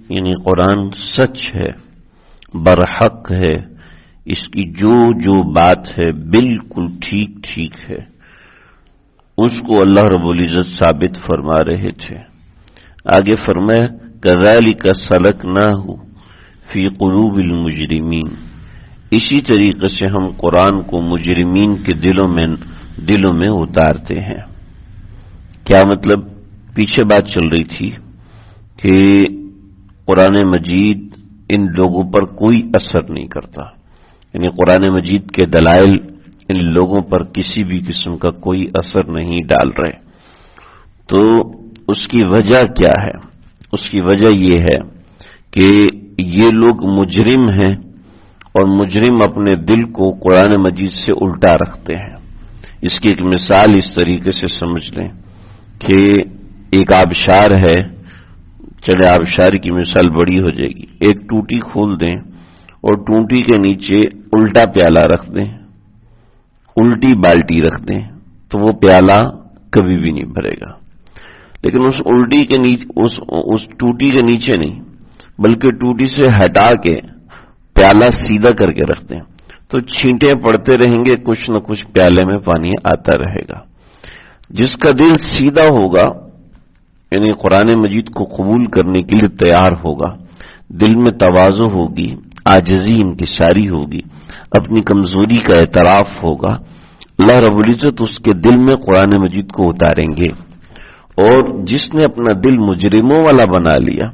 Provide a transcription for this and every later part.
یعنی قرآن سچ ہے، برحق ہے، اس کی جو بات ہے بالکل ٹھیک ہے، اس کو اللہ رب العزت ثابت فرما رہے تھے۔ آگے فرمایا کذالک سلکناہ فی قلوب المجرمین، اسی طریقے سے ہم قرآن کو مجرمین کے دلوں میں اتارتے ہیں۔ کیا مطلب؟ پیچھے بات چل رہی تھی کہ قرآن مجید ان لوگوں پر کوئی اثر نہیں کرتا، یعنی قرآن مجید کے دلائل ان لوگوں پر کسی بھی قسم کا کوئی اثر نہیں ڈال رہے۔ تو اس کی وجہ کیا ہے؟ اس کی وجہ یہ ہے کہ یہ لوگ مجرم ہیں، اور مجرم اپنے دل کو قرآن مجید سے الٹا رکھتے ہیں۔ اس کی ایک مثال اس طریقے سے سمجھ لیں کہ ایک آبشار ہے، چلے آبشار کی مثال بڑی ہو جائے گی، ایک ٹوٹی کھول دیں اور ٹوٹی کے نیچے الٹا پیالہ رکھ دیں، الٹی بالٹی رکھ دیں، تو وہ پیالہ کبھی بھی نہیں بھرے گا۔ لیکن اس الٹی کے نیچے اس ٹوٹی کے نیچے نہیں، بلکہ ٹوٹی سے ہٹا کے پیالہ سیدھا کر کے رکھ دیں تو چھینٹیں پڑتے رہیں گے، کچھ نہ کچھ پیالے میں پانی آتا رہے گا۔ جس کا دل سیدھا ہوگا، یعنی قرآن مجید کو قبول کرنے کے لیے تیار ہوگا، دل میں تواضع ہوگی، عاجزی انکساری ہوگی، اپنی کمزوری کا اعتراف ہوگا، اللہ رب العزت اس کے دل میں قرآن مجید کو اتاریں گے۔ اور جس نے اپنا دل مجرموں والا بنا لیا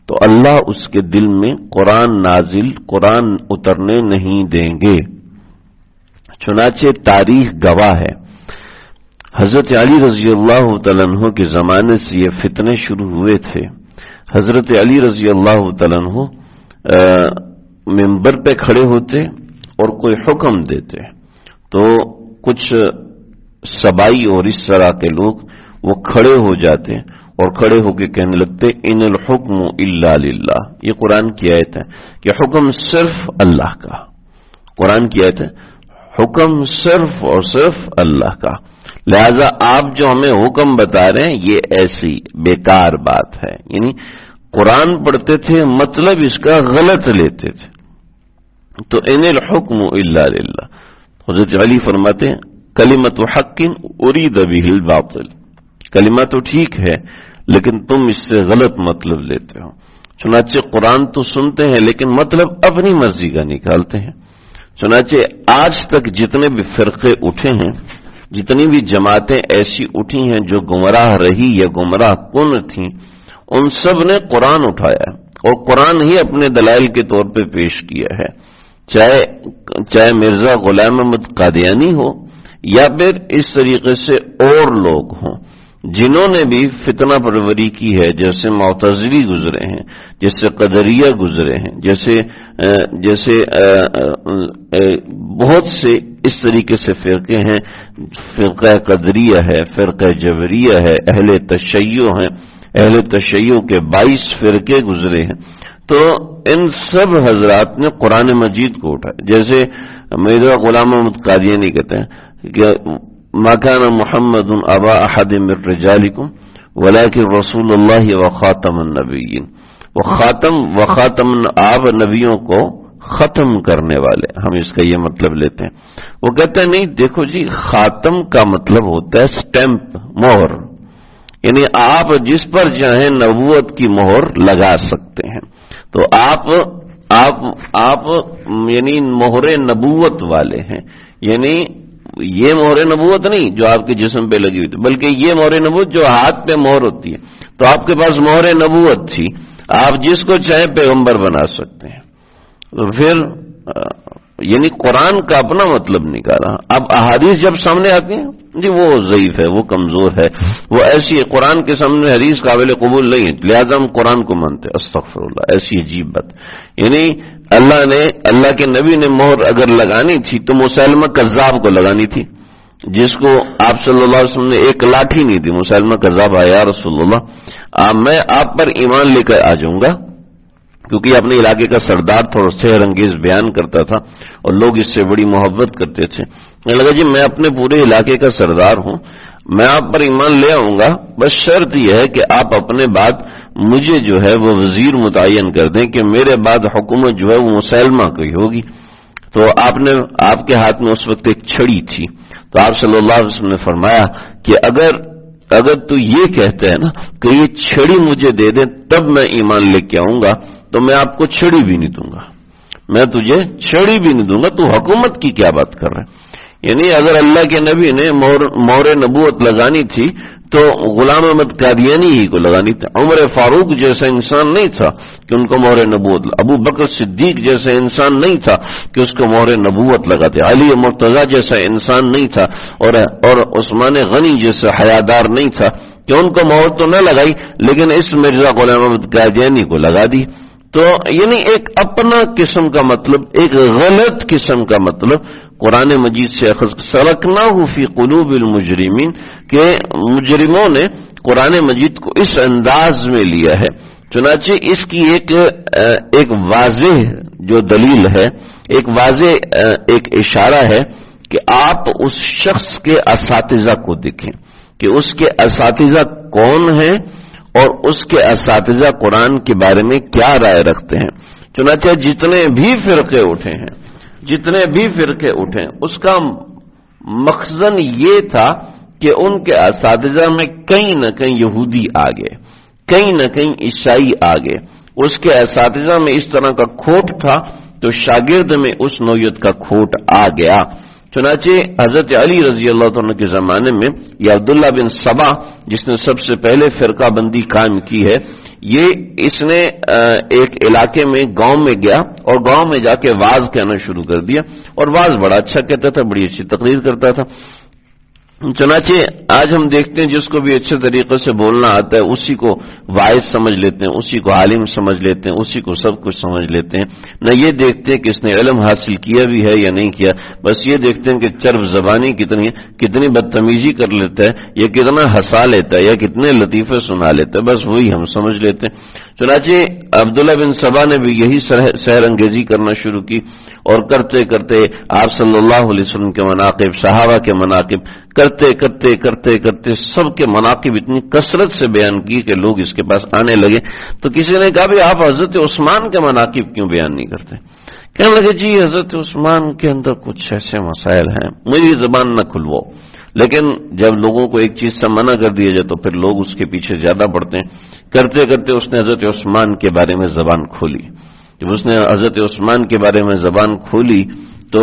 تو اللہ اس کے دل میں قرآن اترنے نہیں دیں گے۔ چنانچہ تاریخ گواہ ہے، حضرت علی رضی اللہ تعالیٰ عنہ کے زمانے سے یہ فتنے شروع ہوئے تھے۔ حضرت علی رضی اللہ تعالیٰ عنہ منبر پہ کھڑے ہوتے اور کوئی حکم دیتے تو کچھ سبائی اور اس طرح کے لوگ وہ کھڑے ہو جاتے اور کھڑے ہو کے کہنے لگتے ان الحکم الا للہ۔ یہ قرآن کی آیت ہے کہ حکم صرف اللہ کا، قرآن کی آیت ہے حکم صرف اور صرف اللہ کا، لہذا آپ جو ہمیں حکم بتا رہے ہیں یہ ایسی بیکار بات ہے۔ یعنی قرآن پڑھتے تھے، مطلب اس کا غلط لیتے تھے۔ تو ان الحکم الا للہ، حضرت علی فرماتے ہیں کلمۃ حق ارید بہ الباطل، کلمہ تو ٹھیک ہے لیکن تم اس سے غلط مطلب لیتے ہو۔ چنانچہ قرآن تو سنتے ہیں لیکن مطلب اپنی مرضی کا نکالتے ہیں۔ چنانچہ آج تک جتنے بھی فرقے اٹھے ہیں، جتنی بھی جماعتیں ایسی اٹھی ہیں جو گمراہ رہی یا گمراہ کن تھیں، ان سب نے قرآن اٹھایا اور قرآن ہی اپنے دلائل کے طور پہ پیش کیا ہے، چاہے مرزا غلام احمد قادیانی ہو یا پھر اس طریقے سے اور لوگ ہوں جنہوں نے بھی فتنہ پروری کی ہے، جیسے معتزلی گزرے ہیں، جیسے قدریہ گزرے ہیں، جیسے بہت سے اس طریقے سے فرقے ہیں، فرقہ قدریہ ہے، فرقہ جبریہ ہے، اہل تشیع ہیں، اہل تشیع کے 22 فرقے گزرے ہیں۔ تو ان سب حضرات نے قرآن مجید کو اٹھایا، جیسے مرزا غلام احمد قادیانی کہتے ہیں کہ ما كان محمد ابا احد من رجالكم ولكن رسول اللہ وخاتم النبیین، وخاتم آپ نبیوں کو ختم کرنے والے، ہم اس کا یہ مطلب لیتے ہیں۔ وہ کہتے ہیں نہیں، دیکھو جی، خاتم کا مطلب ہوتا ہے سٹیمپ، مہر، یعنی آپ جس پر چاہیں نبوت کی مہر لگا سکتے ہیں۔ تو آپ یعنی مہر نبوت والے ہیں، یعنی یہ مہر نبوت نہیں جو آپ کے جسم پہ لگی ہوئی تھی، بلکہ یہ مہر نبوت جو ہاتھ پہ مہر ہوتی ہے۔ تو آپ کے پاس مہر نبوت تھی، آپ جس کو چاہیں پیغمبر بنا سکتے ہیں۔ تو پھر یعنی قرآن کا اپنا مطلب نکالا۔ اب احادیث جب سامنے آتی ہیں جی وہ ضعیف ہے، وہ کمزور ہے، وہ ایسی ہے، قرآن کے سامنے حدیث قابل قبول نہیں ہے، لہذا ہم قرآن کو مانتے، استغفر اللہ، ایسی عجیب بات۔ یعنی اللہ کے نبی نے مہر اگر لگانی تھی تو مسیلمہ کذاب کو لگانی تھی، جس کو آپ صلی اللہ علیہ وسلم نے ایک لاٹھی نہیں دی۔ مسیلمہ کذاب آیا یا رسول اللہ میں آپ پر ایمان لے کر آ جاؤں گا، کیونکہ اپنے علاقے کا سردار تھوڑا سحر انگیز بیان کرتا تھا اور لوگ اس سے بڑی محبت کرتے تھے۔ میں لگا جی میں اپنے پورے علاقے کا سردار ہوں، میں آپ پر ایمان لے آؤں گا، بس شرط یہ ہے کہ آپ اپنے بعد مجھے جو ہے وہ وزیر متعین کر دیں کہ میرے بعد حکومت جو ہے وہ مسلمہ کی ہوگی۔ تو آپ کے ہاتھ میں اس وقت ایک چھڑی تھی، تو آپ صلی اللہ علیہ وسلم نے فرمایا کہ اگر تو یہ کہتے ہیں نا کہ یہ چھڑی مجھے دے دیں تب میں ایمان لے کے آؤں گا، تو میں آپ کو چھڑی بھی نہیں دوں گا، میں تجھے چھڑی بھی نہیں دوں گا، تو حکومت کی کیا بات کر رہے ہیں؟ یعنی اگر اللہ کے نبی نے مہر نبوت لگانی تھی تو غلام احمد قادیانی ہی کو لگانی تھی۔ عمر فاروق جیسا انسان نہیں تھا کہ ان کو مہر نبوت، ابو بکر صدیق جیسا انسان نہیں تھا کہ اس کو مہر نبوت لگاتے، علی مرتضی جیسا انسان نہیں تھا، اور عثمان غنی جیسا حیادار نہیں تھا کہ ان کو مہر تو نہ لگائی لیکن اس مرزا غلام احمد قادیانی کو لگا دی۔ تو یعنی ایک اپنا قسم کا مطلب، ایک غلط قسم کا مطلب قرآن مجید سے اخذ سلکناہ فی قلوب المجرمین کہ مجرموں نے قرآن مجید کو اس انداز میں لیا ہے۔ چنانچہ اس کی ایک واضح جو دلیل ہے، ایک واضح ایک اشارہ ہے کہ آپ اس شخص کے اساتذہ کو دیکھیں کہ اس کے اساتذہ کون ہیں اور اس کے اساتذہ قرآن کے بارے میں کیا رائے رکھتے ہیں۔ چنانچہ جتنے بھی فرقے اٹھے اس کا مخزن یہ تھا کہ ان کے اساتذہ میں کہیں نہ کہیں یہودی آ گئے، کہیں نہ کہیں عیسائی آ گئے، اس کے اساتذہ میں اس طرح کا کھوٹ تھا تو شاگرد میں اس نوعیت کا کھوٹ آ گیا۔ چنانچہ حضرت علی رضی اللہ عنہ کے زمانے میں یہ عبداللہ بن سبا جس نے سب سے پہلے فرقہ بندی قائم کی ہے، اس نے ایک علاقے میں گاؤں میں گیا اور گاؤں میں جا کے واز کہنا شروع کر دیا، اور واز بڑا اچھا کہتا تھا، بڑی اچھی تقریر کرتا تھا۔ چنانچہ آج ہم دیکھتے ہیں جس کو بھی اچھے طریقے سے بولنا آتا ہے اسی کو واعظ سمجھ لیتے ہیں، اسی کو عالم سمجھ لیتے ہیں، اسی کو سب کچھ سمجھ لیتے ہیں، نہ یہ دیکھتے ہیں کہ اس نے علم حاصل کیا بھی ہے یا نہیں کیا، بس یہ دیکھتے ہیں کہ چرب زبانی کتنی بدتمیزی کر لیتا ہے، یا کتنا ہنسا لیتا ہے، یا کتنے لطیفے سنا لیتا ہے، بس وہی ہم سمجھ لیتے ہیں۔ چنانچہ عبداللہ بن سبا نے بھی یہی سحر انگیزی کرنا شروع کی، اور کرتے کرتے آپ صلی اللہ علیہ وسلم کے مناقب، صحابہ کے مناقب کرتے سب کے مناقب اتنی کثرت سے بیان کی کہ لوگ اس کے پاس آنے لگے۔ تو کسی نے کہا بھی آپ حضرت عثمان کے مناقب کیوں بیان نہیں کرتے؟ کہنے لگے جی حضرت عثمان کے اندر کچھ ایسے مسائل ہیں، میری زبان نہ کھلواؤ۔ لیکن جب لوگوں کو ایک چیز سے منع کر دیا جائے تو پھر لوگ اس کے پیچھے زیادہ پڑتے ہیں۔ کرتے کرتے اس نے حضرت عثمان کے بارے میں زبان کھولی۔ جب اس نے حضرت عثمان کے بارے میں زبان کھولی تو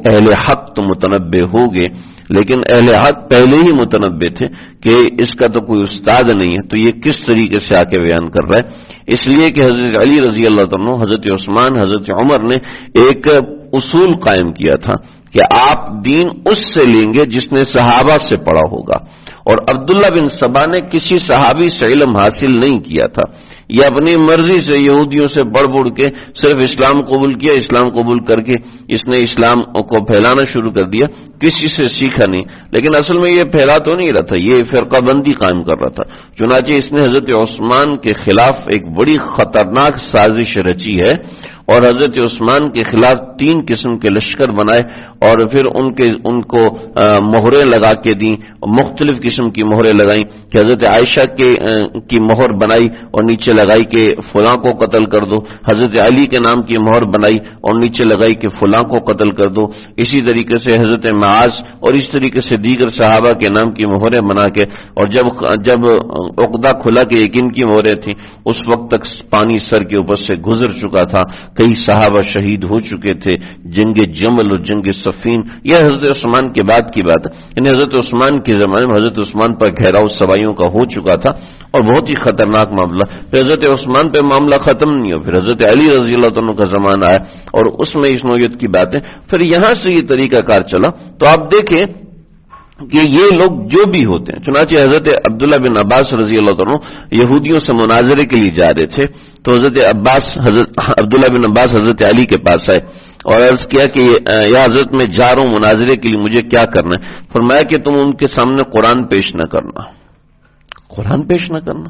اہل حق تو متنبع ہو گئے، لیکن اہل حق پہلے ہی متنبع تھے کہ اس کا تو کوئی استاد نہیں ہے، تو یہ کس طریقے سے آ کے بیان کر رہا ہے۔ اس لیے کہ حضرت علی رضی اللہ عنہ، حضرت عثمان، حضرت عمر نے ایک اصول قائم کیا تھا کہ آپ دین اس سے لیں گے جس نے صحابہ سے پڑھا ہوگا، اور عبداللہ بن سبا نے کسی صحابی سے علم حاصل نہیں کیا تھا، یہ اپنی مرضی سے یہودیوں سے بڑھ کے صرف اسلام قبول کیا، اسلام قبول کر کے اس نے اسلام کو پھیلانا شروع کر دیا، کسی سے سیکھا نہیں، لیکن اصل میں یہ پھیلا تو نہیں رہا تھا، یہ فرقہ بندی قائم کر رہا تھا۔ چنانچہ اس نے حضرت عثمان کے خلاف ایک بڑی خطرناک سازش رچی ہے، اور حضرت عثمان کے خلاف 3 قسم کے لشکر بنائے، اور پھر ان کو مہریں لگا کے دیں، مختلف قسم کی مہریں لگائیں کہ حضرت عائشہ کی مہر بنائی اور نیچے لگائی کہ فلاں کو قتل کر دو، حضرت علی کے نام کی مہر بنائی اور نیچے لگائی کہ فلاں کو قتل کر دو، اسی طریقے سے حضرت معاذ اور اس طریقے سے دیگر صحابہ کے نام کی مہریں بنا کے، اور جب عقدہ کھلا کہ یہ کن کی مہریں تھیں، اس وقت تک پانی سر کے اوپر سے گزر چکا تھا، کئی صحابہ شہید ہو چکے تھے، جنگ جمل اور جنگ صفین، یہ حضرت عثمان کے بعد کی بات ہے، یعنی حضرت عثمان کے زمانے میں حضرت عثمان پر گھیراؤ سوائیوں کا ہو چکا تھا اور بہت ہی خطرناک معاملہ۔ پھر حضرت عثمان پہ معاملہ ختم نہیں ہو، پھر حضرت علی رضی اللہ عنہ کا زمانہ آیا اور اس میں اس نوعیت کی باتیں، پھر یہاں سے یہ طریقہ کار چلا۔ تو آپ دیکھیں کہ یہ لوگ جو بھی ہوتے ہیں، چنانچہ حضرت عبداللہ بن عباس رضی اللہ عنہ یہودیوں سے مناظرے کے لیے جا رہے تھے، تو حضرت عبداللہ بن عباس حضرت علی کے پاس آئے اور عرض کیا کہ یا حضرت میں جا رہا ہوں مناظرے کے لیے، مجھے کیا کرنا ہے؟ فرمایا کہ تم ان کے سامنے قرآن پیش نہ کرنا، قرآن پیش نہ کرنا۔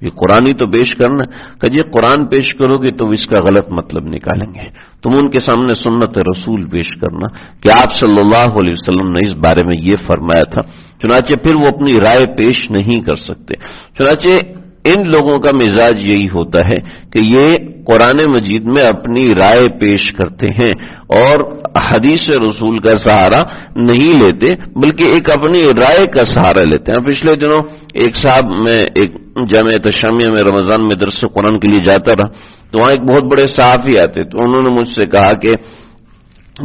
یہ قرآن ہی تو پیش کرنا کہ جی قرآن پیش کرو گے تو اس کا غلط مطلب نکالیں گے. تم ان کے سامنے سنت رسول پیش کرنا کہ آپ صلی اللہ علیہ وسلم نے اس بارے میں یہ فرمایا تھا. چنانچہ پھر وہ اپنی رائے پیش نہیں کر سکتے. چنانچہ ان لوگوں کا مزاج یہی ہوتا ہے کہ یہ قرآن مجید میں اپنی رائے پیش کرتے ہیں اور حدیث رسول کا سہارا نہیں لیتے بلکہ ایک اپنی رائے کا سہارا لیتے ہیں. پچھلے دنوں ایک صاحب میں ایک جامعہ تشامیہ میں رمضان میں درس قرآن کے لیے جاتا رہا تو وہاں ایک بہت بڑے صحافی آتے تو انہوں نے مجھ سے کہا کہ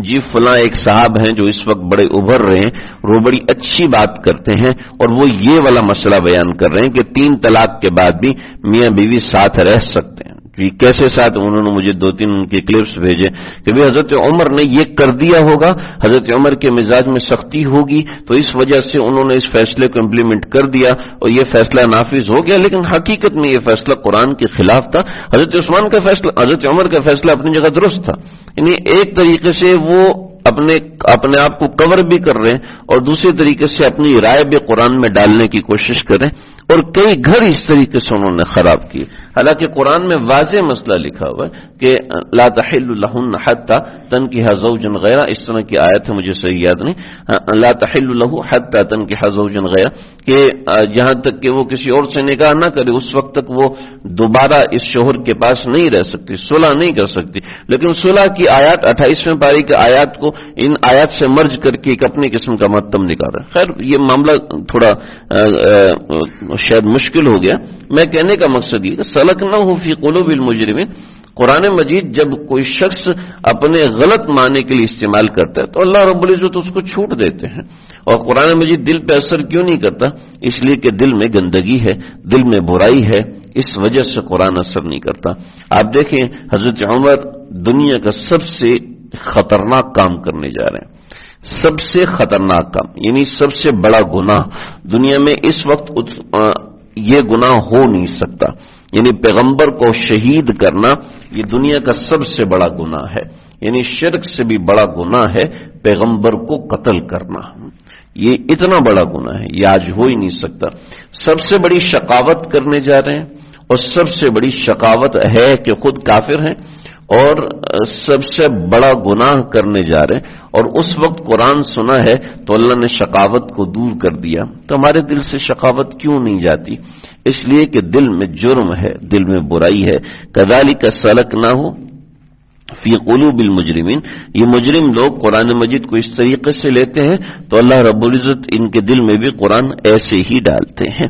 جی فلاں ایک صاحب ہیں جو اس وقت بڑے ابھر رہے ہیں اور وہ بڑی اچھی بات کرتے ہیں اور وہ یہ والا مسئلہ بیان کر رہے ہیں کہ 3 طلاق کے بعد بھی میاں بیوی ساتھ رہ سکتے ہیں. جی کیسے ساتھ؟ انہوں نے مجھے 2-3 ان کے کلپس بھیجے کہ بھی حضرت عمر نے یہ کر دیا ہوگا، حضرت عمر کے مزاج میں سختی ہوگی تو اس وجہ سے انہوں نے اس فیصلے کو امپلیمنٹ کر دیا اور یہ فیصلہ نافذ ہو گیا. لیکن حقیقت میں یہ فیصلہ قرآن کے خلاف تھا. حضرت عثمان کا فیصلہ، حضرت عمر کا فیصلہ اپنی جگہ درست تھا. یعنی ایک طریقے سے وہ اپنے آپ کو کور بھی کر رہے ہیں اور دوسرے طریقے سے اپنی رائے بھی قرآن میں ڈالنے کی کوشش کریں اور کئی گھر اس طریقے سے انہوں نے خراب کیے. حالانکہ قرآن میں واضح مسئلہ لکھا ہوا ہے کہ لا تحل لہن حتی تنکح زوجا غیرہ، اس طرح کی آیت ہے مجھے صحیح یاد نہیں، لا تحل لہ حتی تنکح زوجا غیرہ، کہ جہاں تک کہ وہ کسی اور سے نکاح نہ کرے اس وقت تک وہ دوبارہ اس شوہر کے پاس نہیں رہ سکتی، صلح نہیں کر سکتی. لیکن صلح کی آیات 28ویں پاری کے آیات کو ان آیات سے مرج کر کے ایک اپنی قسم کا متم نکال رہا ہے. خیر یہ معاملہ تھوڑا شاید مشکل ہو گیا. میں کہنے کا مقصد یہ کہ سلکنہ فی قلوب المجرمین، قرآن مجید جب کوئی شخص اپنے غلط معنی کے لیے استعمال کرتا ہے تو اللہ رب العزت اس کو چھوٹ دیتے ہیں. اور قرآن مجید دل پہ اثر کیوں نہیں کرتا؟ اس لیے کہ دل میں گندگی ہے، دل میں برائی ہے، اس وجہ سے قرآن اثر نہیں کرتا. آپ دیکھیں حضرت عمر دنیا کا سب سے خطرناک کام کرنے جا رہے ہیں، سب سے خطرناک کام، یعنی سب سے بڑا گناہ دنیا میں اس وقت یہ گناہ ہو نہیں سکتا. یعنی پیغمبر کو شہید کرنا یہ دنیا کا سب سے بڑا گناہ ہے. یعنی شرک سے بھی بڑا گناہ ہے پیغمبر کو قتل کرنا. یہ اتنا بڑا گناہ ہے، یہ آج ہو ہی نہیں سکتا. سب سے بڑی شقاوت کرنے جا رہے ہیں اور سب سے بڑی شقاوت ہے کہ خود کافر ہیں اور سب سے بڑا گناہ کرنے جا رہے ہیں. اور اس وقت قرآن سنا ہے تو اللہ نے شقاوت کو دور کر دیا. تو ہمارے دل سے شقاوت کیوں نہیں جاتی؟ اس لیے کہ دل میں جرم ہے، دل میں برائی ہے. کذالک سلکناہ فی قلوب المجرمین، یہ مجرم لوگ قرآن مجید کو اس طریقے سے لیتے ہیں تو اللہ رب العزت ان کے دل میں بھی قرآن ایسے ہی ڈالتے ہیں.